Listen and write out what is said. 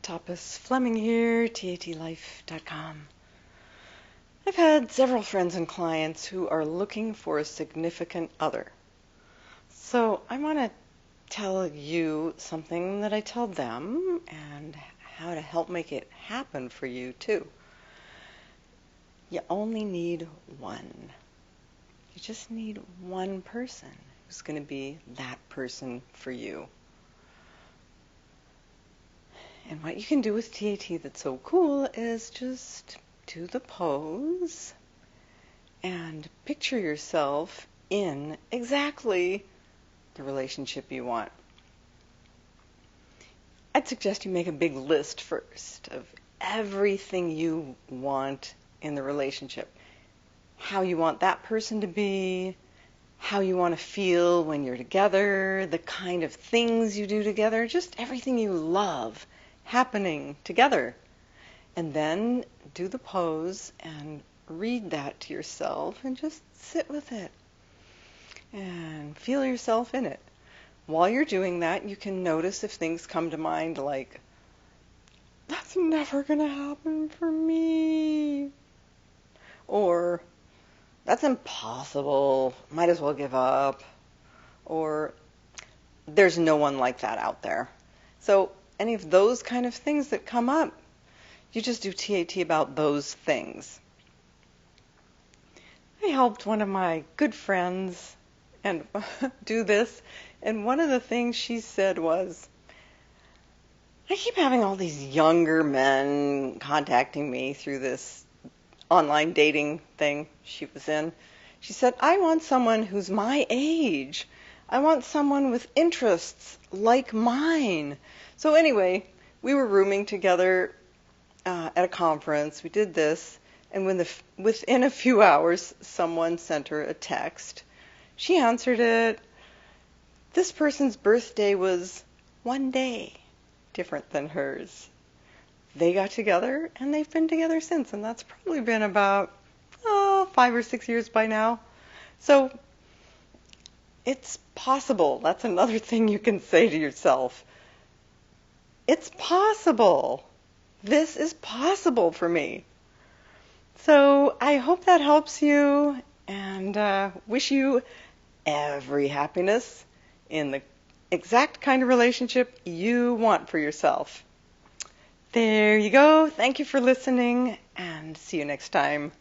Tapas Fleming here, tatlife.com. I've had several friends and clients who are looking for a significant other. So I want to tell you something that I tell them and how to help make it happen for you too. You only need one. You just need one person who's going to be that person for you. And what you can do with TAT that's so cool is just do the pose and picture yourself in exactly the relationship you want. I'd suggest you make a big list first of everything you want in the relationship. How you want that person to be, how you want to feel when you're together, the kind of things you do together, just everything you love happening together. And then do the pose and read that to yourself and just sit with it and feel yourself in it. While you're doing that, you can notice if things come to mind like, that's never going to happen for me. Or, that's impossible. Might as well give up. Or, there's no one like that out there. So, any of those kind of things that come up, you just do TAT about those things. I helped one of my good friends and do this, and one of the things she said was, I keep having all these younger men contacting me through this online dating thing she was in. She said, I want someone who's my age. I want someone with interests like mine. So anyway, we were rooming together at a conference. We did this, and within a few hours, someone sent her a text. She answered it. This person's birthday was one day different than hers. They got together, and they've been together since, and that's probably been about 5 or 6 years by now. So it's possible. That's another thing you can say to yourself. It's possible. This is possible for me. So I hope that helps you, and wish you every happiness in the exact kind of relationship you want for yourself. There you go. Thank you for listening, and see you next time.